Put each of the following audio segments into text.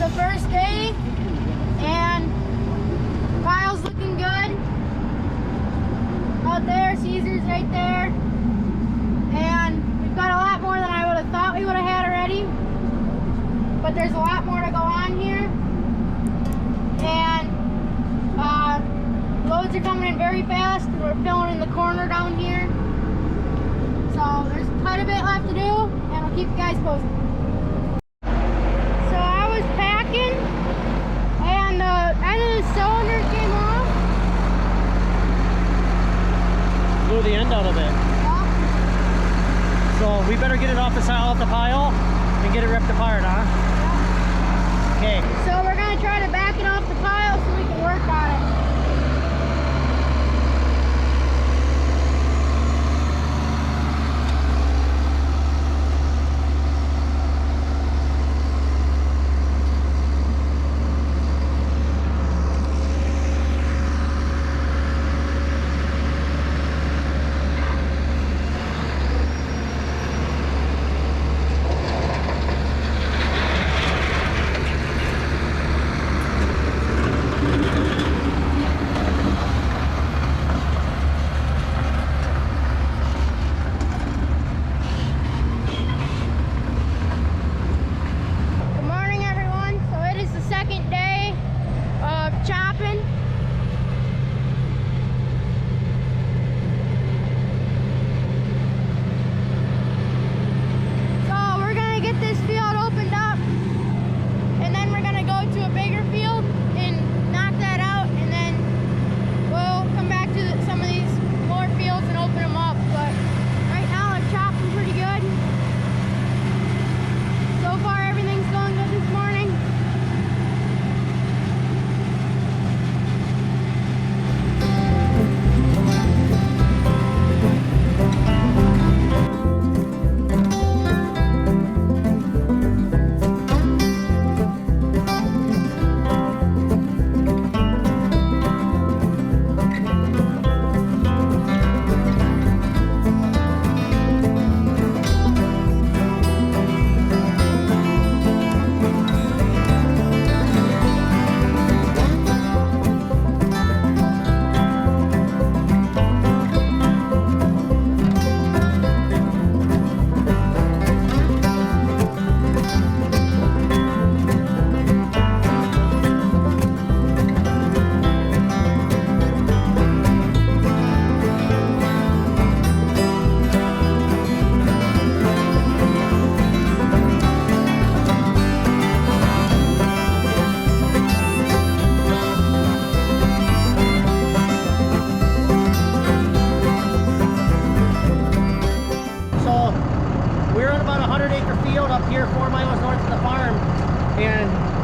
the first day, and pile's looking good. Out there, Caesar's right there, and we've got a lot more than I would have thought we would have had already, but there's a lot more to go on here, and loads are coming in very fast, and we're filling in the corner down here, so there's quite a bit left to do, and I'll keep you guys posted. So I was packing, and the end of the cylinder came off. Blew the end out of it. Yeah. So we better get it off the pile and get it ripped apart, huh? Yeah. Okay. So we're gonna try to back it off the pile so we can work on it.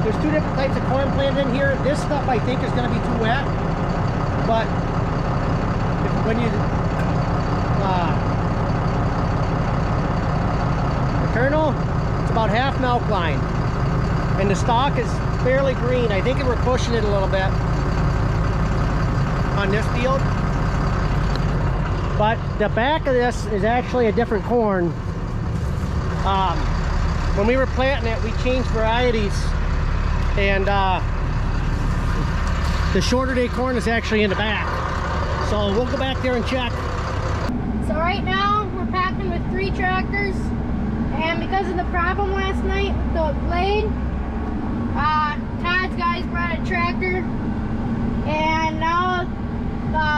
There's two different types of corn planted in here. This stuff I think is going to be too wet, but when you the kernel, it's about half milk line, and the stalk is fairly green. I think we're pushing it a little bit on this field, but the back of this is actually a different corn. When we were planting it, we changed varieties, and the shorter day corn is actually in the back. So we'll go back there and check. So right now we're packing with 3 tractors, and because of the problem last night with the blade, Todd's guys brought a tractor, and now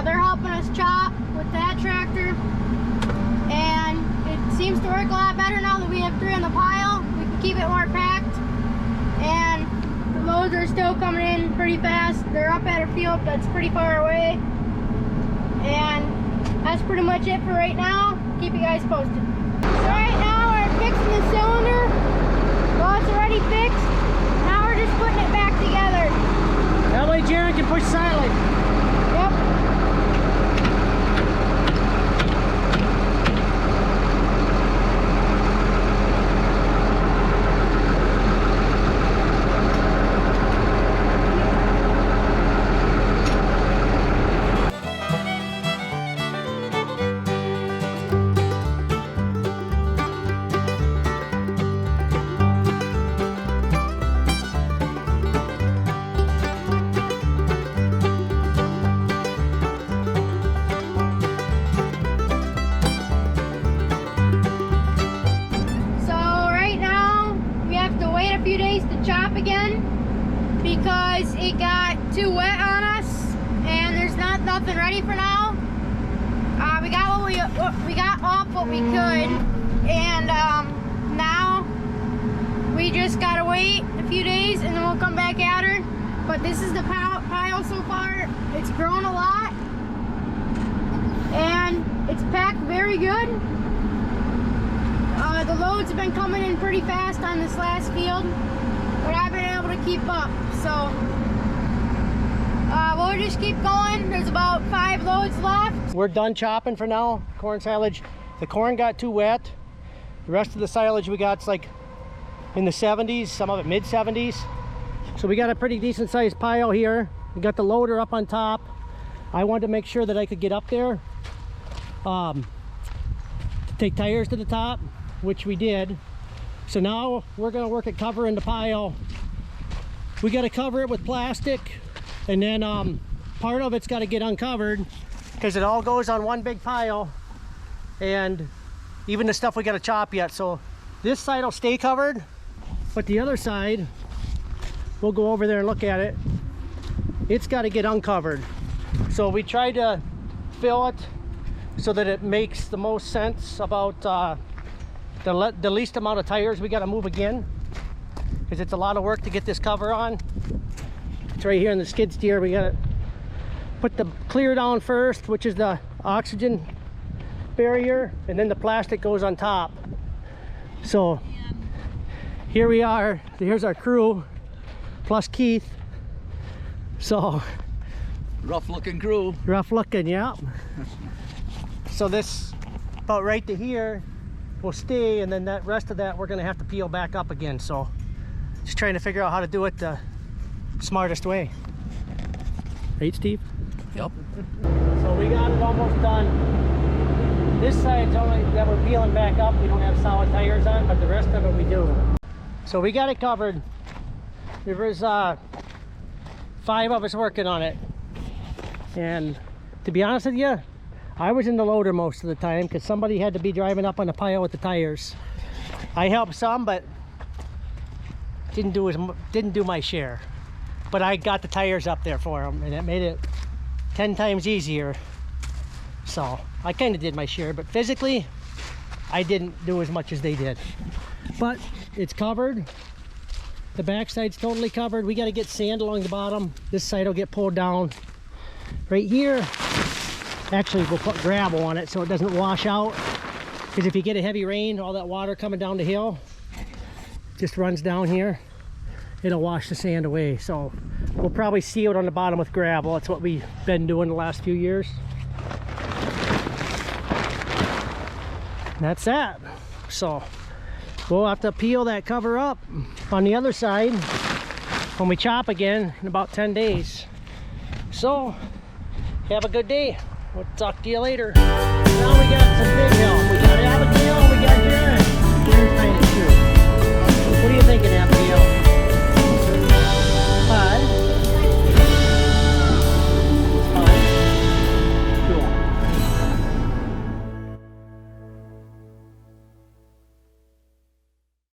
they're helping us chop with that tractor, and it seems to work a lot better now that we have 3 on the pile. We can keep it more packed, and the loads are still coming in pretty fast. They're up at a field that's pretty far away, and that's pretty much it for right now. Keep you guys posted. So right now we're fixing the cylinder. Well, it's already fixed. Now we're just putting it back together. That way Jared can push silage. Yep. chop again because it got too wet on us, and there's nothing ready for now. We got off what we could, and now we just gotta wait a few days and then we'll come back at her. But this is the pile so far. It's grown a lot and it's packed very good. The loads have been coming in pretty fast on this last field, but I've been able to keep up. So we'll just keep going. There's about 5 loads left. We're done chopping for now. Corn silage. The corn got too wet. The rest of the silage we got's like in the 70s, some of it mid 70s. So we got a pretty decent sized pile here. We got the loader up on top. I wanted to make sure that I could get up there to take tires to the top, which we did. So now we're going to work at covering the pile. We got to cover it with plastic, and then part of it's got to get uncovered because it all goes on one big pile, and even the stuff we got to chop yet. So this side will stay covered, but the other side, we'll go over there and look at it. It's got to get uncovered. So we tried to fill it so that it makes the most sense about the least amount of tires we got to move again, because it's a lot of work to get this cover on. It's right here in the skid steer. We got to put the clear down first, which is the oxygen barrier, and then the plastic goes on top. So here we are. Here's our crew plus Keith. So rough looking crew. Rough looking, yeah. So this about right to here will stay, and then that rest of that we're gonna have to peel back up again. So just trying to figure out how to do it the smartest way. Right, Steve? Yep. So we got it almost done. This side's only that we're peeling back up. We don't have solid tires on, but the rest of it we do. So we got it covered. There was 5 of us working on it, and to be honest with you, I was in the loader most of the time because somebody had to be driving up on the pile with the tires. I helped some, but didn't do my share. But I got the tires up there for them, and it made it 10 times easier. So I kind of did my share, but physically I didn't do as much as they did. But it's covered. The back side's totally covered. We got to get sand along the bottom. This side will get pulled down. Right here, actually we'll put gravel on it so it doesn't wash out, because if you get a heavy rain, all that water coming down the hill just runs down here. It'll wash the sand away. So we'll probably seal it on the bottom with gravel. That's what we've been doing the last few years. And that's that. So we'll have to peel that cover up on the other side when we chop again in about 10 days. So have a good day. We'll talk to you later. Now we got some big help. We got Abigail, we got Jerry.